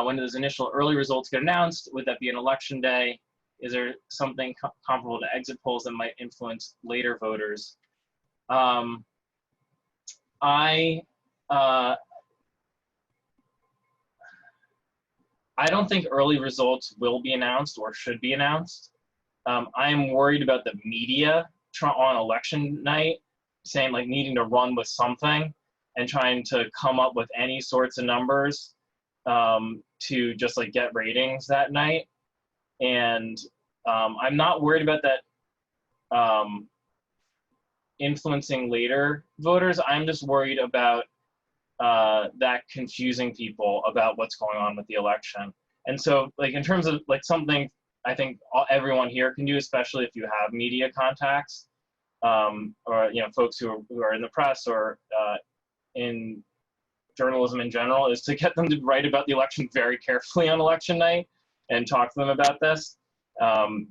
when those initial early results get announced, would that be an election day? Is there something comparable to exit polls that might influence later voters? I don't think early results will be announced or should be announced. I'm worried about the media on election night saying like needing to run with something and trying to come up with any sorts of numbers to just like get ratings that night. And I'm not worried about that influencing later voters. I'm just worried about that confusing people about what's going on with the election. And so like in terms of like something I think everyone here can do, especially if you have media contacts, or folks who are in the press or in journalism in general, is to get them to write about the election very carefully on election night and talk to them about this,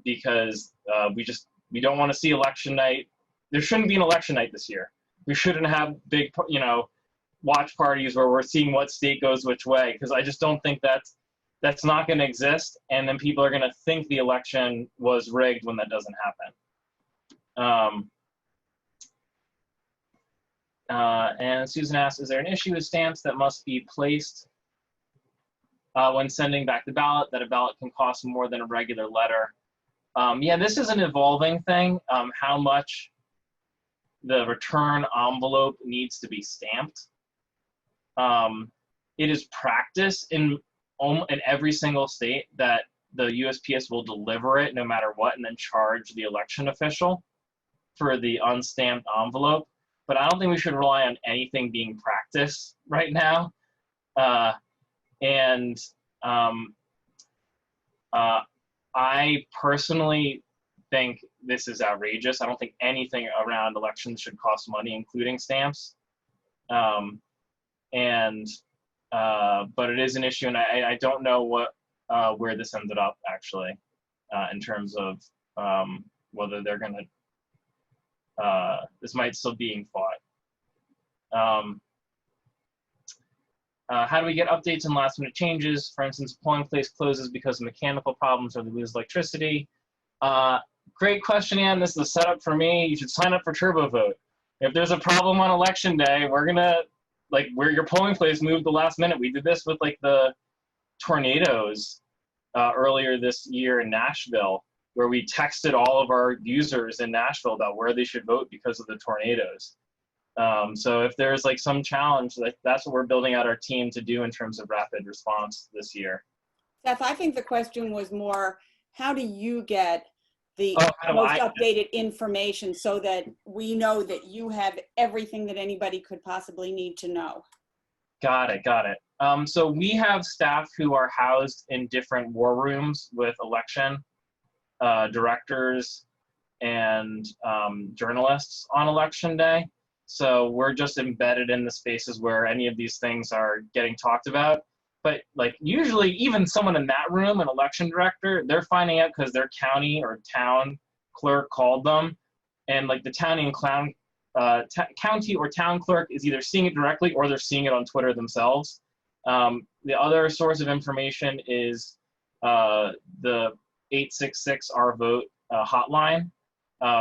because we don't want to see election night. There shouldn't be an election night this year. We shouldn't have big watch parties where we're seeing what state goes which way, because I just don't think that's not going to exist, and then people are going to think the election was rigged when that doesn't happen. And Susan asks, is there an issue with stamps that must be placed when sending back the ballot, that a ballot can cost more than a regular letter? Yeah, this is an evolving thing, how much the return envelope needs to be stamped. it is practice in every single state that the USPS will deliver it no matter what and then charge the election official for the unstamped envelope. But I don't think we should rely on anything being practice right now. And I personally think this is outrageous. I don't think anything around elections should cost money, including stamps. But it is an issue, and I don't know where this ended up actually, in terms of whether they're going to. This might still being fought. How do we get updates and last minute changes? For instance, polling place closes because of mechanical problems or they lose electricity. Great question, Ann. This is a setup for me. You should sign up for Turbo Vote. If there's a problem on election day, we're gonna, like, where your polling place moved the last minute. We did this with like the tornadoes earlier this year in Nashville, where we texted all of our users in Nashville about where they should vote because of the tornadoes. So if there's like some challenge, that's what we're building out our team to do in terms of rapid response this year. Seth, I think the question was more, how do you get the most updated information so that we know that you have everything that anybody could possibly need to know? Got it. So we have staff who are housed in different war rooms with election directors and journalists on election day. So we're just embedded in the spaces where any of these things are getting talked about. But like usually even someone in that room, an election director, they're finding out because their county or town clerk called them. And like the county or town clerk is either seeing it directly or they're seeing it on Twitter themselves. The other source of information is the 866-OUR-VOTE hotline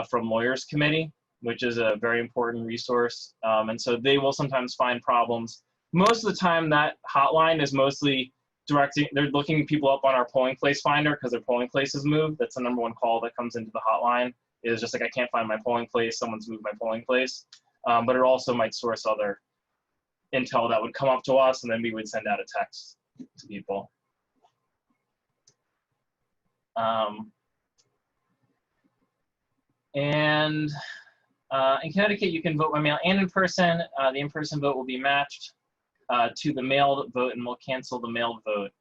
from Lawyers Committee, which is a very important resource. And so they will sometimes find problems. Most of the time that hotline is mostly they're looking people up on our polling place finder because their polling place has moved. That's the #1 call that comes into the hotline, is just like, I can't find my polling place, someone's moved my polling place. But it also might source other intel that would come up to us, and then we would send out a text to people. In Connecticut, you can vote by mail and in person. The in-person vote will be matched to the mailed vote, and we'll cancel the mailed vote,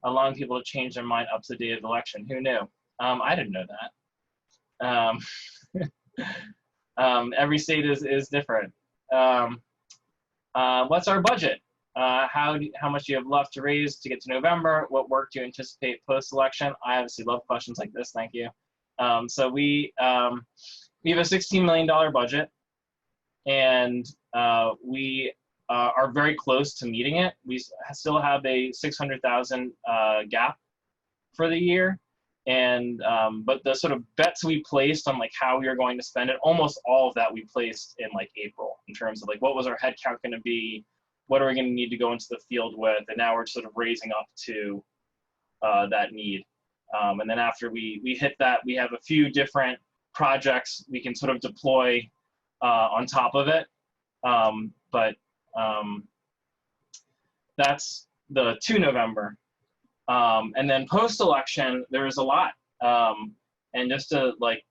allowing people to change their mind up to the day of the election. Who knew? I didn't know that. Every state is different. What's our budget? How much do you have left to raise to get to November? What work do you anticipate post-election? I obviously love questions like this. Thank you. So we have a $16 million budget, and we are very close to meeting it. We still have a $600,000 gap for the year, and but the sort of bets we placed on like how we are going to spend it, almost all of that we placed in like April, in terms of like what was our head count going to be, what are we going to need to go into the field with, and now we're sort of raising up to that need. And then after we hit that, we have a few different projects we can sort of deploy on top of it. That's the 2 November. And then post-election, there's a lot. And just to like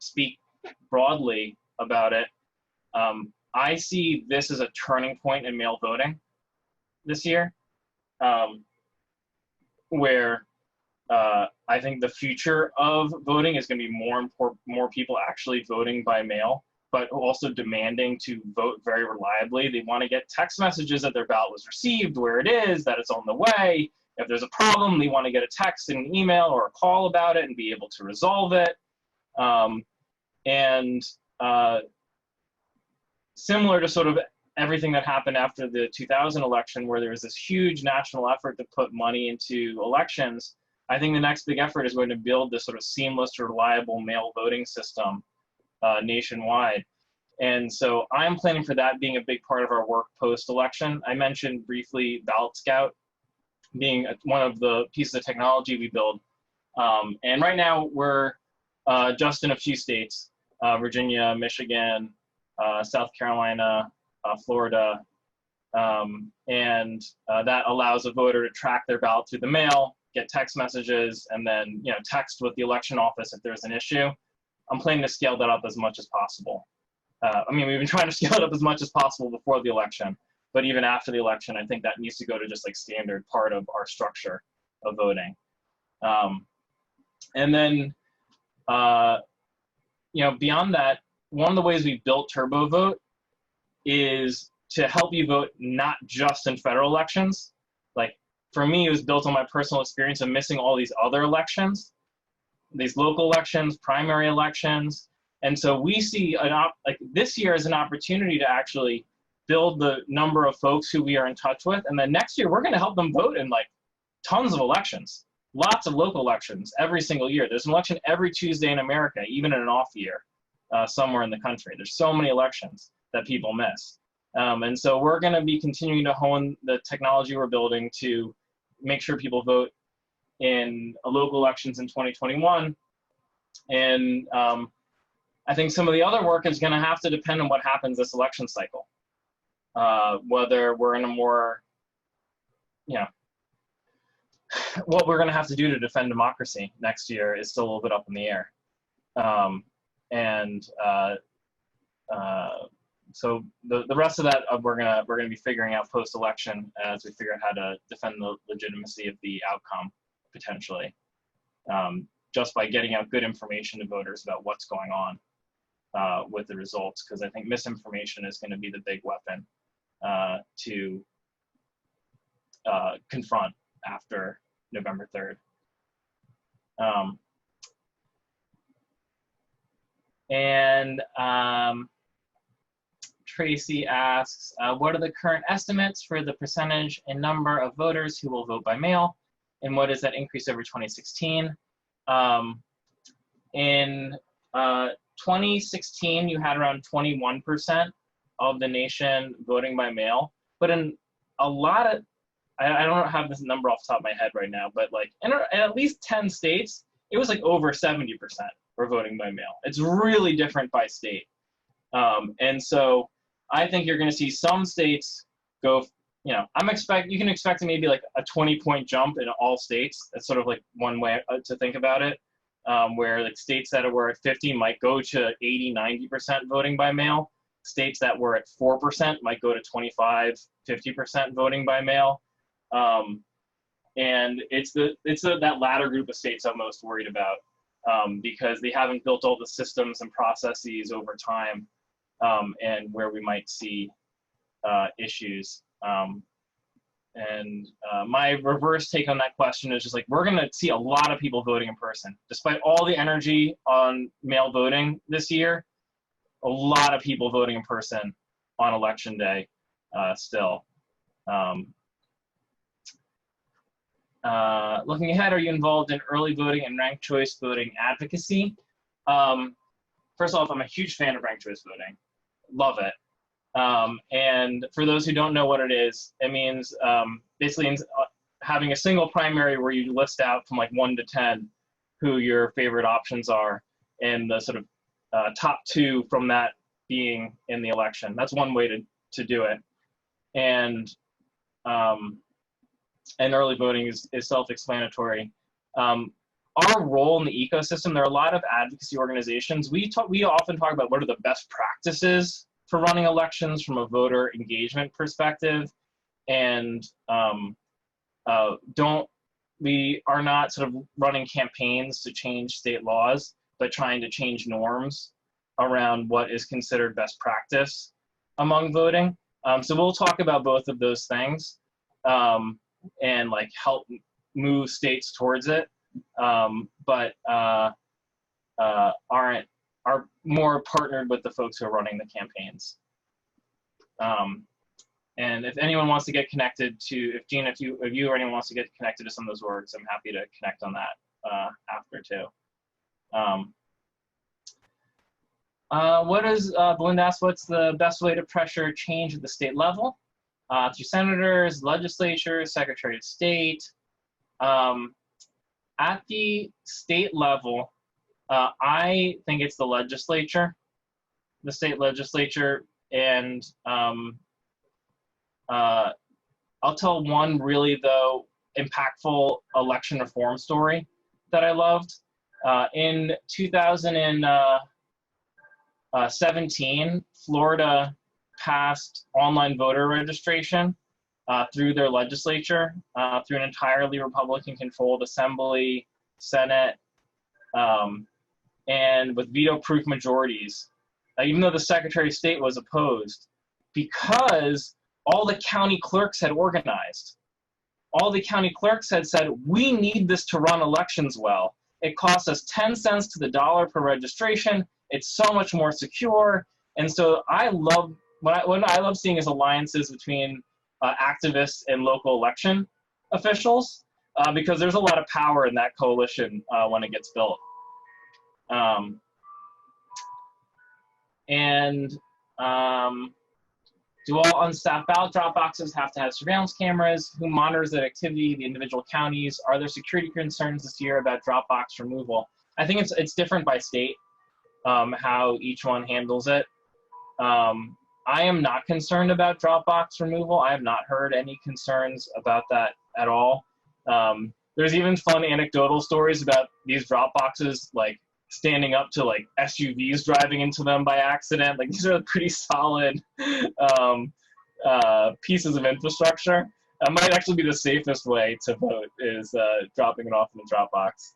speak broadly about it, I see this as a turning point in mail voting this year, where I think the future of voting is going to be more people actually voting by mail, but also demanding to vote very reliably. They want to get text messages that their ballot was received, where it is, that it's on the way. If there's a problem, they want to get a text and an email or a call about it and be able to resolve it. Similar to sort of everything that happened after the 2000 election, where there was this huge national effort to put money into elections, I think the next big effort is going to build this sort of seamless, reliable mail voting system nationwide. And so I'm planning for that being a big part of our work post-election. I mentioned briefly Ballot Scout being one of the pieces of technology we build. And right now we're just in a few states, Virginia, Michigan, South Carolina, Florida, That allows a voter to track their ballot through the mail, get text messages, and then text with the election office if there's an issue. I'm planning to scale that up as much as possible. I mean, we've been trying to scale it up as much as possible before the election, but even after the election, I think that needs to go to just like standard part of our structure of voting. And then, beyond that, one of the ways we built Turbo Vote is to help you vote not just in federal elections. Like for me, it was built on my personal experience of missing all these other elections, these local elections, primary elections. And so we see this year as an opportunity to actually build the number of folks who we are in touch with. And then next year, we're going to help them vote in like tons of elections, lots of local elections every single year. There's an election every Tuesday in America, even in an off year somewhere in the country. There's so many elections that people miss. And so we're going to be continuing to hone the technology we're building to make sure people vote in local elections in 2021. And I think some of the other work is going to have to depend on what happens this election cycle. Whether we're in a more, what we're going to have to do to defend democracy next year is still a little bit up in the air. So the rest of that we're gonna be figuring out post-election as we figure out how to defend the legitimacy of the outcome potentially, just by getting out good information to voters about what's going on with the results, because I think misinformation is going to be the big weapon to confront after November 3rd. Tracy asks, what are the current estimates for the percentage and number of voters who will vote by mail, and what is that increase over 2016? In 2016, you had around 21% of the nation voting by mail, but in a lot of, I don't have this number off the top of my head right now, but like in at least 10 states, it was like over 70% were voting by mail. It's really different by state. And so I think you're going to see some states go, you can expect maybe like a 20-point jump in all states. That's sort of like one way to think about it, where like states that were at 50 might go to 80, 90% voting by mail. States that were at 4% might go to 25, 50% voting by mail. And it's that latter group of states I'm most worried about, because they haven't built all the systems and processes over time, and where we might see issues. My reverse take on that question is just like, we're going to see a lot of people voting in person. Despite all the energy on mail voting this year, a lot of people voting in person on election day still. Looking ahead, are you involved in early voting and ranked choice voting advocacy? First off, I'm a huge fan of ranked choice voting. Love it. And for those who don't know what it is, it means basically having a single primary where you list out from like 1 to 10 who your favorite options are, and the sort of top 2 from that being in the election. That's one way to do it. And early voting is self-explanatory. Our role in the ecosystem, there are a lot of advocacy organizations. We often talk about what are the best practices for running elections from a voter engagement perspective, and we are not sort of running campaigns to change state laws, but trying to change norms around what is considered best practice among voting. So we'll talk about both of those things, and like help move states towards it, but are more partnered with the folks who are running the campaigns. And if anyone wants to get connected to, if you or anyone wants to get connected to some of those works, I'm happy to connect on that after too. Belinda asks, what's the best way to pressure change at the state level? Through senators, legislatures, secretary of state. At the state level, I think it's the legislature, the state legislature, and I'll tell one really, though, impactful election reform story that I loved. In 2017, Florida passed online voter registration through their legislature, through an entirely Republican-controlled assembly, Senate, and with veto-proof majorities, even though the Secretary of State was opposed, because all the county clerks had organized. All the county clerks had said, we need this to run elections well. It costs us 10 cents to the dollar per registration. It's so much more secure. And so I love, what I love seeing is alliances between activists and local election officials, because there's a lot of power in that coalition when it gets built. Do all unstaffed ballot drop boxes have to have surveillance cameras? Who monitors that activity? The individual counties? Are there security concerns this year about drop box removal? I think it's different by state, how each one handles it. I am not concerned about drop box removal. I have not heard any concerns about that at all. There's even fun anecdotal stories about these drop boxes, like standing up to like SUVs driving into them by accident. Like, these are pretty solid pieces of infrastructure. That might actually be the safest way to vote, is dropping it off in the drop box.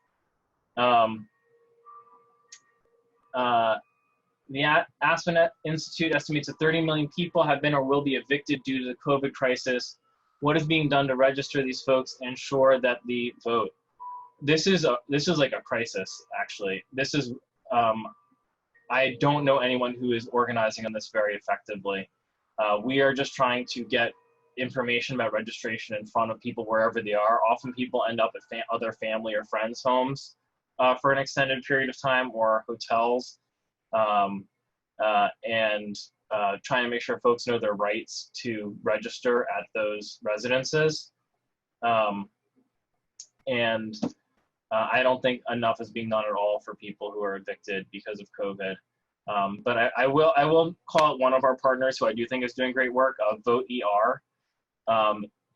The Aspen Institute estimates that 30 million people have been or will be evicted due to the COVID crisis. What is being done to register these folks and ensure that the vote? This is like a crisis, actually. This is, I don't know anyone who is organizing on this very effectively. We are just trying to get information about registration in front of people wherever they are. Often people end up at other family or friends' homes for an extended period of time, or hotels, and trying to make sure folks know their rights to register at those residences. I don't think enough is being done at all for people who are evicted because of COVID. But I will call out one of our partners who I do think is doing great work. Vote ER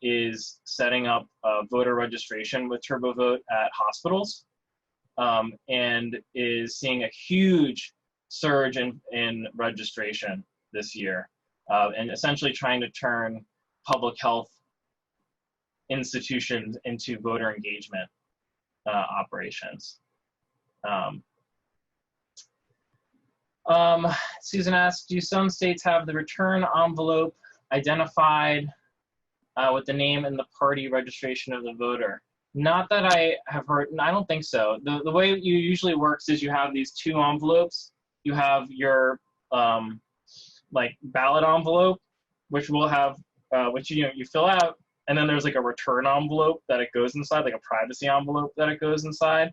is setting up voter registration with TurboVote at hospitals, and is seeing a huge surge in registration this year, and essentially trying to turn public health institutions into voter engagement operations. Susan asks, do some states have the return envelope identified with the name and the party registration of the voter? Not that I have heard. I don't think so. The way it usually works is you have these two envelopes. You have your like ballot envelope, which will have which you fill out, and then there's like a return envelope that it goes inside, like a privacy envelope that it goes inside,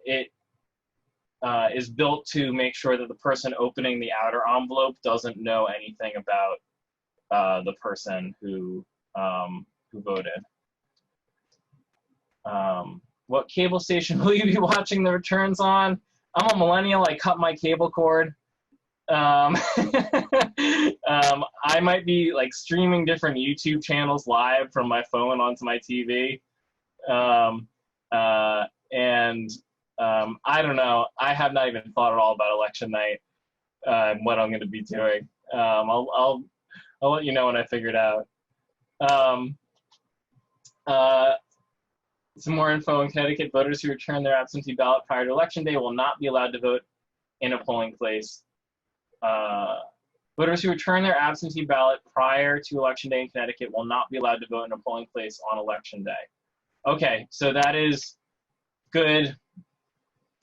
it is built to make sure that the person opening the outer envelope doesn't know anything about the person who voted. What cable station will you be watching the returns on? I'm a millennial. I cut my cable cord. I might be like streaming different YouTube channels live from my phone onto my TV. I don't know. I have not even thought at all about election night and what I'm going to be doing. I'll let you know when I figure it out. Some more info in Connecticut. Voters who return their absentee ballot prior to election day will not be allowed to vote in a polling place. Voters who return their absentee ballot prior to election day in Connecticut will not be allowed to vote in a polling place on election day. Okay, so that is good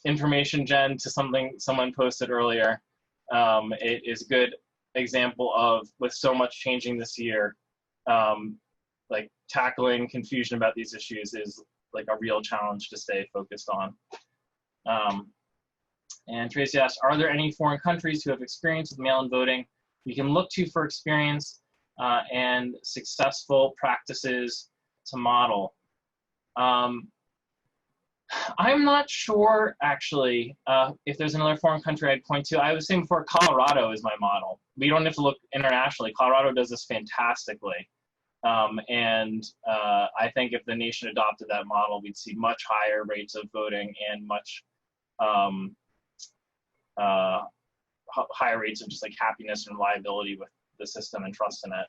information, Jen, to something someone posted earlier. It is a good example of, with so much changing this year, like tackling confusion about these issues is like a real challenge to stay focused on. And Tracy asks, are there any foreign countries who have experience with mail-in voting we can look to for experience and successful practices to model? I'm not sure, actually, if there's another foreign country I'd point to. I was saying before, Colorado is my model. We don't have to look internationally. Colorado does this fantastically. I think if the nation adopted that model, we'd see much higher rates of voting and much higher rates of just like happiness and reliability with the system and trust in it.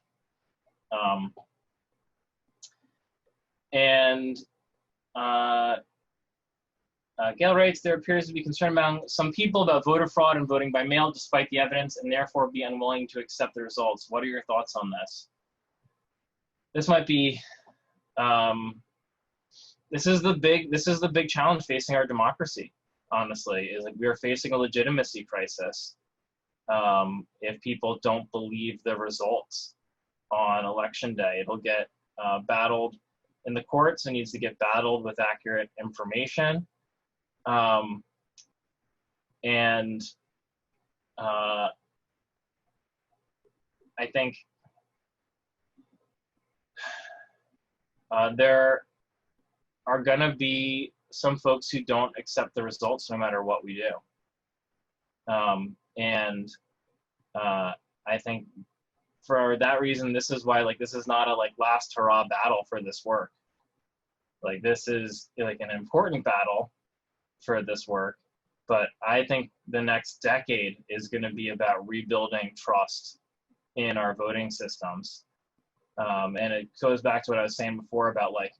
Gail writes, there appears to be concern among some people about voter fraud and voting by mail despite the evidence and therefore be unwilling to accept the results. What are your thoughts on this? This might be, this is the big challenge facing our democracy, honestly, is like we are facing a legitimacy crisis. If people don't believe the results on election day, it'll get battled in the courts and needs to get battled with accurate information. I think there are going to be some folks who don't accept the results no matter what we do. I think for that reason, this is why, like, this is not a like last hurrah battle for this work. Like, this is like an important battle for this work, but I think the next decade is going to be about rebuilding trust in our voting systems. And it goes back to what I was saying before about, like,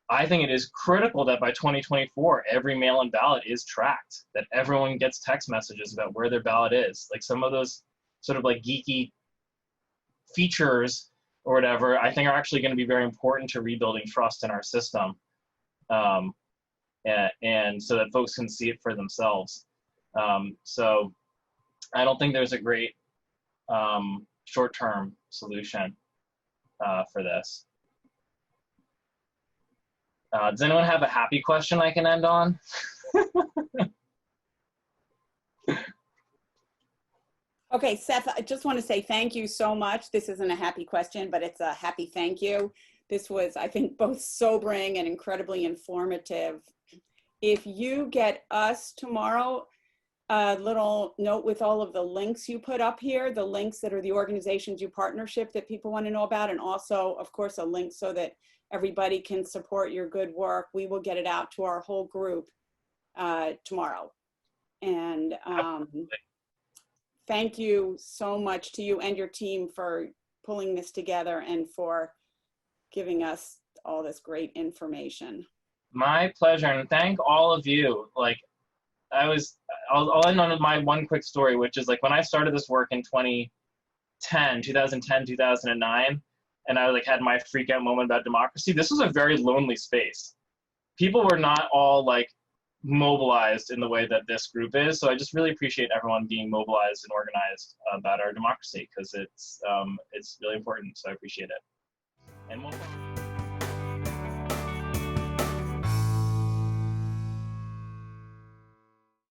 I think it is critical that by 2024, every mail-in ballot is tracked, that everyone gets text messages about where their ballot is. Like, some of those sort of like geeky features or whatever, I think are actually going to be very important to rebuilding trust in our system. And so that folks can see it for themselves. So I don't think there's a great short-term solution for this. Does anyone have a happy question I can end on? Okay, Seth, I just want to say thank you so much. This isn't a happy question, but it's a happy thank you. This was, I think, both sobering and incredibly informative. If you get us tomorrow a little note with all of the links you put up here, the links that are the organizations you partnership that people want to know about, and also, of course, a link so that everybody can support your good work, we will get it out to our whole group tomorrow. And thank you so much to you and your team for pulling this together and for giving us all this great information. My pleasure, and thank all of you. Like, I'll end on my one quick story, which is like when I started this work in 2010, 2009, and I like had my freak out moment about democracy, this was a very lonely space. People were not all like mobilized in the way that this group is. So I just really appreciate everyone being mobilized and organized about our democracy, because it's really important. So I appreciate it. And